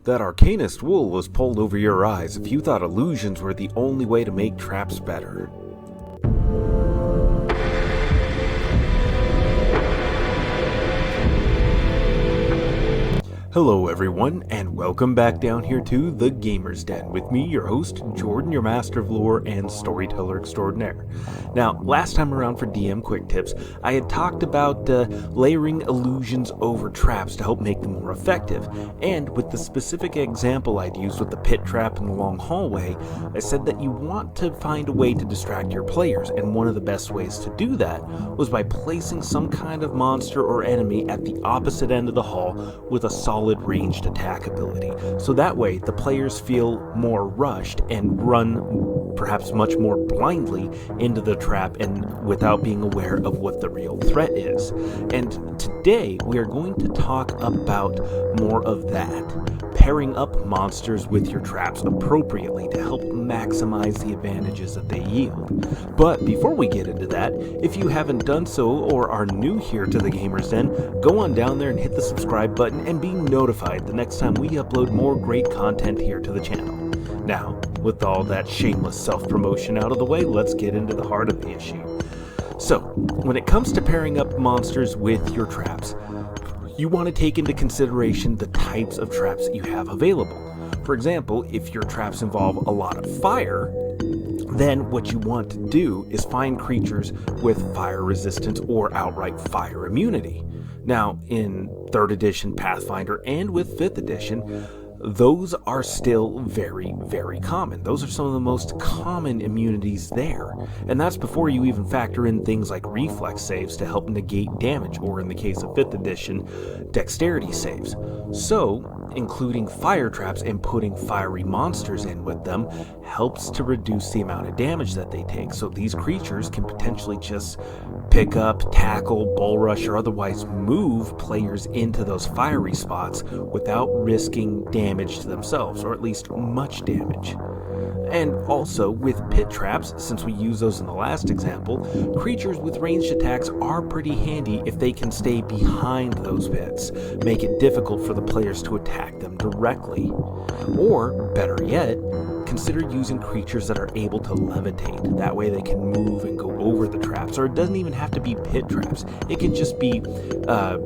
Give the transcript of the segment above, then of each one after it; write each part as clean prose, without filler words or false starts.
That arcanist wool was pulled over your eyes if you thought illusions were the only way to make traps better. Hello everyone, and welcome back down here to The Gamer's Den, with me, your host, Jordan, your master of lore and storyteller extraordinaire. Now, last time around for DM Quick Tips, I had talked about layering illusions over traps to help make them more effective, and with the specific example I'd used with the pit trap in the long hallway, I said that you want to find a way to distract your players, and one of the best ways to do that was by placing some kind of monster or enemy at the opposite end of the hall with a solid ranged attack ability, so that way the players feel more rushed and run perhaps much more blindly into the trap and without being aware of what the real threat is. And today we are going to talk about more of that, pairing up monsters with your traps appropriately to help maximize the advantages that they yield. But before we get into that, if you haven't done so or are new here to the Gamer's Den, go on down there and hit the subscribe button and be notified the next time we upload more great content here to the channel. Now, with all that shameless self-promotion out of the way, let's get into the heart of the issue. So, when it comes to pairing up monsters with your traps, you want to take into consideration the types of traps that you have available. For example, if your traps involve a lot of fire, then what you want to do is find creatures with fire resistance or outright fire immunity. Now, in 3rd edition Pathfinder and with 5th edition, those are still very, very common. Those are some of the most common immunities there. And that's before you even factor in things like reflex saves to help negate damage, or in the case of 5th edition, dexterity saves. So, including fire traps and putting fiery monsters in with them helps to reduce the amount of damage that they take. So these creatures can potentially just pick up, tackle, bull rush, or otherwise move players into those fiery spots without risking damage to themselves, or at least much damage. And also, with pit traps, since we used those in the last example, creatures with ranged attacks are pretty handy if they can stay behind those pits, make it difficult for the players to attack them directly. Or, better yet, consider using creatures that are able to levitate. That way they can move and go over the traps, or it doesn't even have to be pit traps. It can just be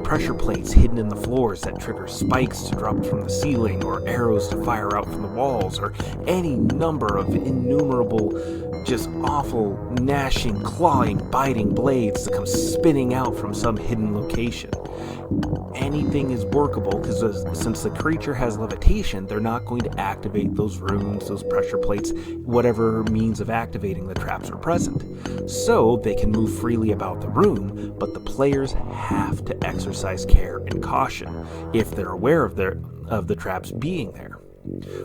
pressure plates hidden in the floors that trigger spikes to drop from the ceiling, or arrows to fire out from the walls, or any number of innumerable, just awful, gnashing, clawing, biting blades that come spinning out from some hidden location. Anything is workable, because since the creature has levitation, they're not going to activate those runes, those pressure plates, whatever means of activating the traps are present. So they can move freely about the room, but the players have to exercise care and caution if they're aware of the traps being there.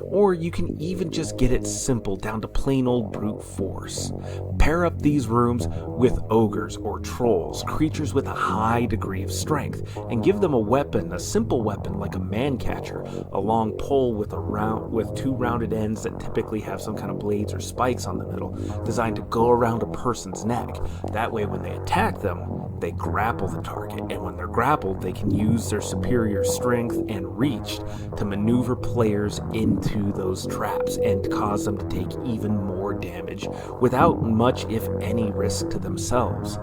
Or you can even just get it simple down to plain old brute force. Pair up these rooms with ogres or trolls, creatures with a high degree of strength, and give them a weapon, a simple weapon like a man catcher, a long pole with two rounded ends that typically have some kind of blades or spikes on the middle, designed to go around a person's neck. That way when they attack them, they grapple the target, and when they're grappled, they can use their superior strength and reach to maneuver players into those traps and cause them to take even more damage without much, if any, risk to themselves.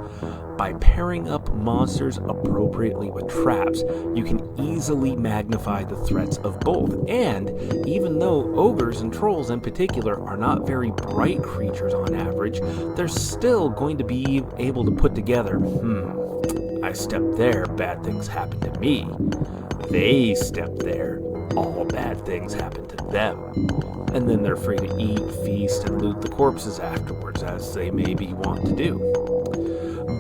By pairing up monsters appropriately with traps, you can easily magnify the threats of both. And even though ogres and trolls in particular are not very bright creatures on average, they're still going to be able to put together, I stepped there, bad things happened to me. They stepped there, all bad things happen to them. And then they're free to eat, feast, and loot the corpses afterwards, as they maybe want to do.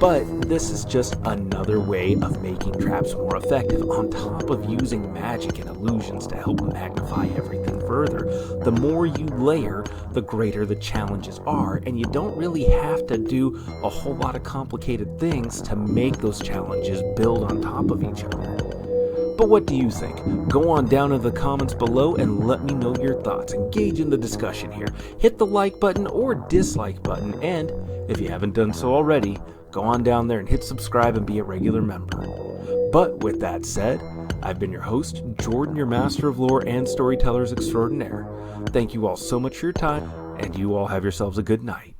But this is just another way of making traps more effective, on top of using magic and illusions to help magnify everything further. The more you layer, the greater the challenges are, and you don't really have to do a whole lot of complicated things to make those challenges build on top of each other. But what do you think? Go on down in the comments below and let me know your thoughts. Engage in the discussion here. Hit the like button or dislike button, and if you haven't done so already, go on down there and hit subscribe and be a regular member. But with that said, I've been your host, Jordan, your Master of Lore and Storytellers Extraordinaire. Thank you all so much for your time, and you all have yourselves a good night.